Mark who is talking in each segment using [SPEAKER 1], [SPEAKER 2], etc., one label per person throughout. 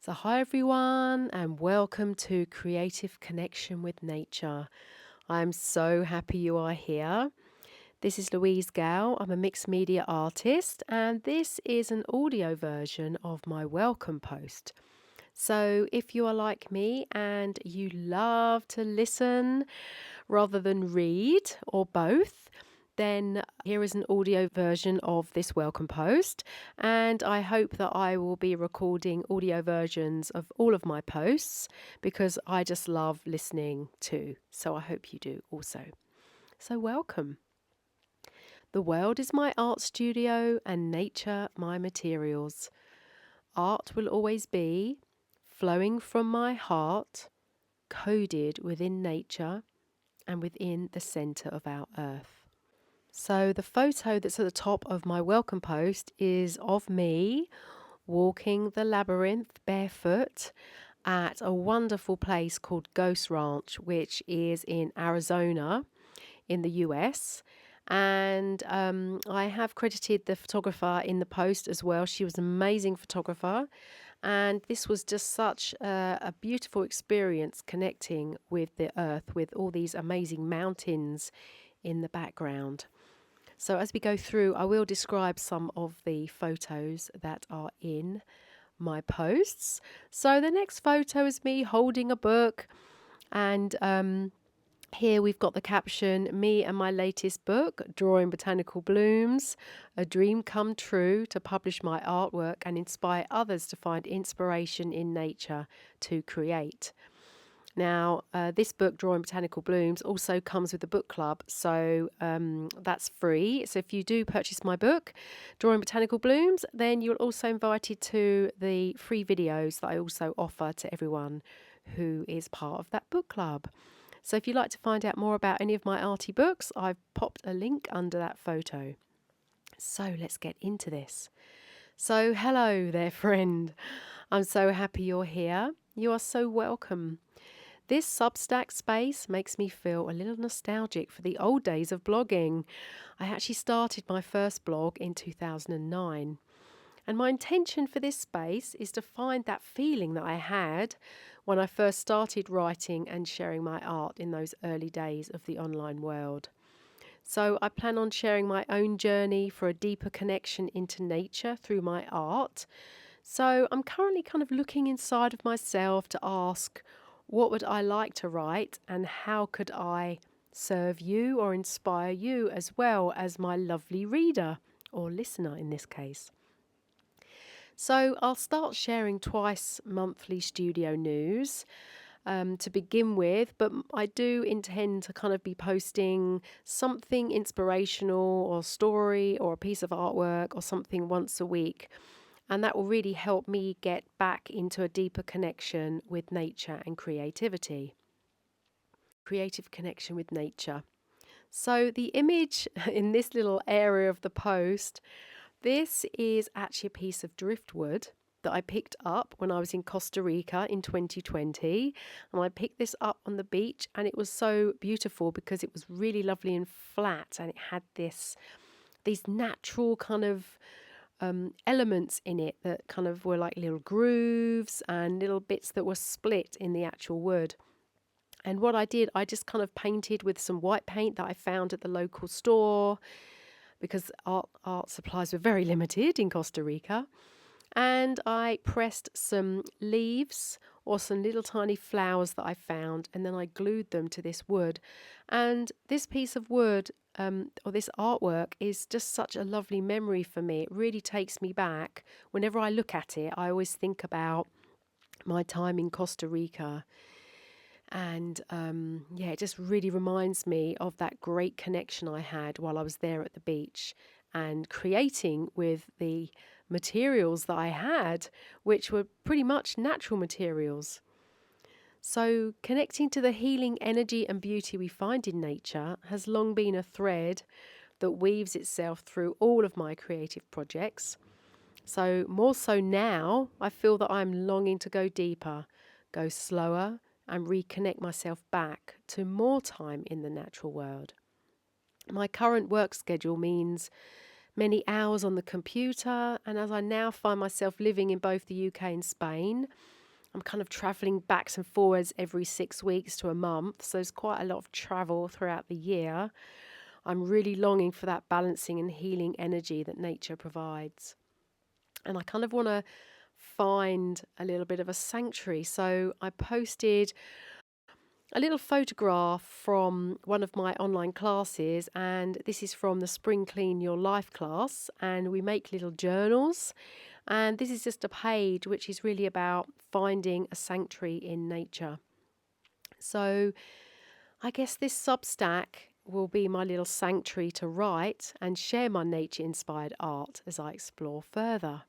[SPEAKER 1] So, hi everyone, and welcome to Creative Connection with Nature. I'm so happy you are here. This is Louise Gow. I'm a mixed media artist, and this is an audio version of my welcome post. So, if you are like me and you love to listen rather than read, or both, then here is an audio version of this welcome post. And I hope that I will be recording audio versions of all of my posts because I just love listening too. So I hope you do also. So, welcome. The world is my art studio and nature my materials. Art will always be flowing from my heart, coded within nature and within the centre of our earth. So the photo that's at the top of my welcome post is of me walking the labyrinth barefoot at a wonderful place called Ghost Ranch, which is in Arizona in the US. And I have credited the photographer in the post as well. She was an amazing photographer. And this was just such a beautiful experience connecting with the earth, with all these amazing mountains in the background. So as we go through, I will describe some of the photos that are in my posts. So the next photo is me holding a book, and here we've got the caption, me and my latest book, Drawing Botanical Blooms, a dream come true to publish my artwork and inspire others to find inspiration in nature to create. Now, this book, Drawing Botanical Blooms, also comes with a book club, so that's free. So if you do purchase my book, Drawing Botanical Blooms, then you're also invited to the free videos that I also offer to everyone who is part of that book club. So if you'd like to find out more about any of my arty books, I've popped a link under that photo. So let's get into this. So hello there, friend. I'm so happy you're here. You are so welcome. This Substack space makes me feel a little nostalgic for the old days of blogging. I actually started my first blog in 2009. And my intention for this space is to find that feeling that I had when I first started writing and sharing my art in those early days of the online world. So I plan on sharing my own journey for a deeper connection into nature through my art. So I'm currently kind of looking inside of myself to ask, what would I like to write and how could I serve you or inspire you as well as my lovely reader or listener in this case? So I'll start sharing twice monthly studio news to begin with, but I do intend to kind of be posting something inspirational or story or a piece of artwork or something once a week. And that will really help me get back into a deeper connection with nature and creativity. Creative connection with nature. So the image in this little area of the post, this is actually a piece of driftwood that I picked up when I was in Costa Rica in 2020. And I picked this up on the beach and it was so beautiful because it was really lovely and flat and it had these natural kind of elements in it that kind of were like little grooves and little bits that were split in the actual wood. And what I did, I just kind of painted with some white paint that I found at the local store because art supplies were very limited in Costa Rica. And I pressed some leaves or some little tiny flowers that I found, and then I glued them to this wood. And this piece of wood or this artwork is just such a lovely memory for me. It really takes me back. Whenever I look at it, I always think about my time in Costa Rica. And it just really reminds me of that great connection I had while I was there at the beach and creating with the materials that I had, which were pretty much natural materials. So, connecting to the healing energy and beauty we find in nature has long been a thread that weaves itself through all of my creative projects. So, more so now, I feel that I'm longing to go deeper, go slower, and reconnect myself back to more time in the natural world. My current work schedule means many hours on the computer, and as I now find myself living in both the UK and Spain, I'm kind of traveling backs and forwards every 6 weeks to a month. So there's quite a lot of travel throughout the year. I'm really longing for that balancing and healing energy that nature provides. And I kind of want to find a little bit of a sanctuary. So I posted a little photograph from one of my online classes, and this is from the Spring Clean Your Life class. And we make little journals, and this is just a page which is really about finding a sanctuary in nature. So I guess this Substack will be my little sanctuary to write and share my nature inspired art as I explore further.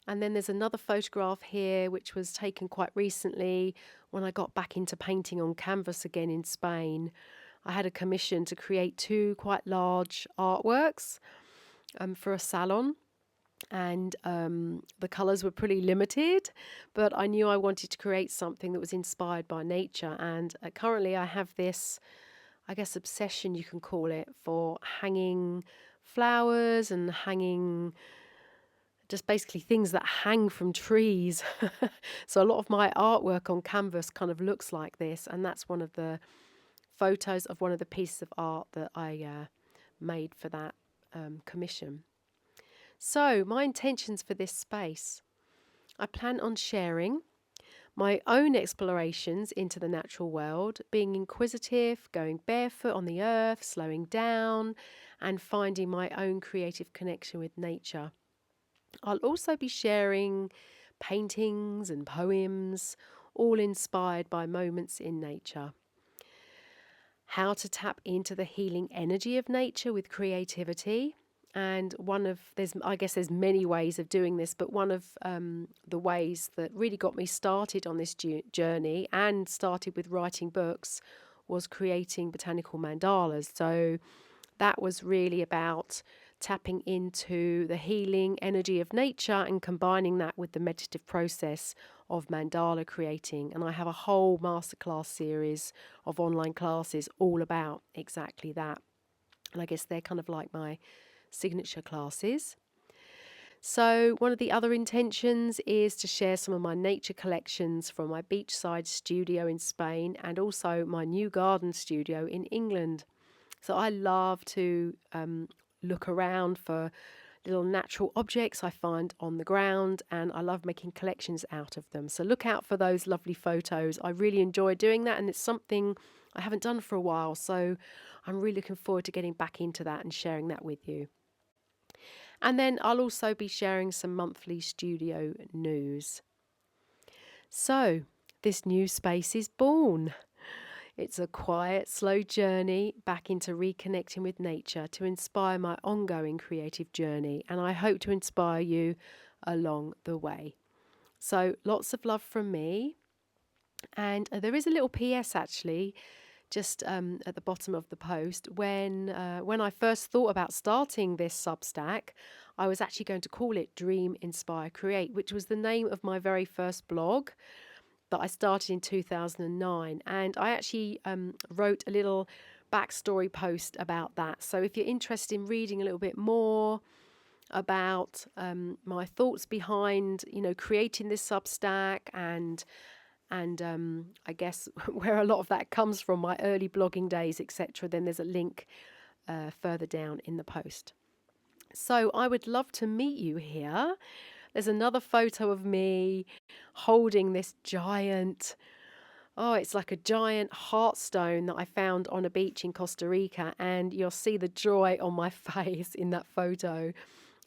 [SPEAKER 1] And then there's another photograph here which was taken quite recently when I got back into painting on canvas again in Spain. I had a commission to create 2 quite large artworks for a salon. And the colours were pretty limited, but I knew I wanted to create something that was inspired by nature. And currently I have this, I guess, obsession you can call it, for hanging flowers and hanging just basically things that hang from trees. So a lot of my artwork on canvas kind of looks like this, and that's one of the photos of one of the pieces of art that I made for that commission. So my intentions for this space: I plan on sharing my own explorations into the natural world, being inquisitive, going barefoot on the earth, slowing down, and finding my own creative connection with nature. I'll also be sharing paintings and poems, all inspired by moments in nature. How to tap into the healing energy of nature with creativity. And there's many ways of doing this, but one of the ways that really got me started on this journey and started with writing books was creating botanical mandalas. So that was really about tapping into the healing energy of nature and combining that with the meditative process of mandala creating. And I have a whole masterclass series of online classes all about exactly that. And I guess they're kind of like my signature classes. So one of the other intentions is to share some of my nature collections from my beachside studio in Spain and also my new garden studio in England. So I love to look around for little natural objects I find on the ground, and I love making collections out of them. So look out for those lovely photos. I really enjoy doing that, and it's something I haven't done for a while. So I'm really looking forward to getting back into that and sharing that with you. And then I'll also be sharing some monthly studio news. So this new space is born. It's a quiet, slow journey back into reconnecting with nature to inspire my ongoing creative journey, and I hope to inspire you along the way. So lots of love from me. And there is a little PS actually, just at the bottom of the post. When I first thought about starting this Substack, I was actually going to call it Dream, Inspire, Create, which was the name of my very first blog that I started in 2009. And I actually wrote a little backstory post about that. So if you're interested in reading a little bit more about my thoughts behind, creating this Substack and I guess where a lot of that comes from, my early blogging days, etc., then there's a link further down in the post. So I would love to meet you here. There's another photo of me holding this giant, it's like a giant heartstone that I found on a beach in Costa Rica, and you'll see the joy on my face in that photo.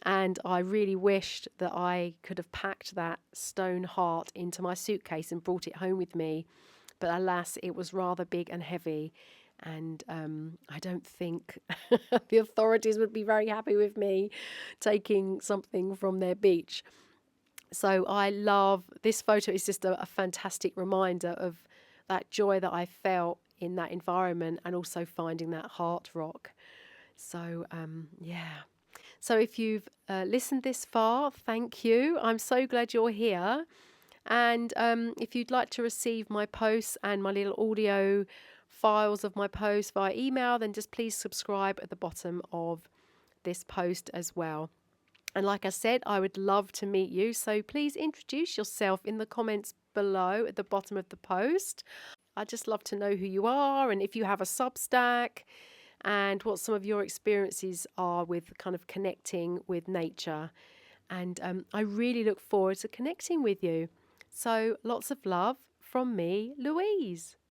[SPEAKER 1] And I really wished that I could have packed that stone heart into my suitcase and brought it home with me. But alas, it was rather big and heavy. And I don't think the authorities would be very happy with me taking something from their beach. So I love this photo. Is just a fantastic reminder of that joy that I felt in that environment, and also finding that heart rock. So yeah. So if you've listened this far, thank you. I'm so glad you're here. And if you'd like to receive my posts and my little audio files of my posts via email, then just please subscribe at the bottom of this post as well. And like I said, I would love to meet you. So please introduce yourself in the comments below at the bottom of the post. I'd just love to know who you are and if you have a Substack and what some of your experiences are with kind of connecting with nature. And I really look forward to connecting with you. So lots of love from me, Louise.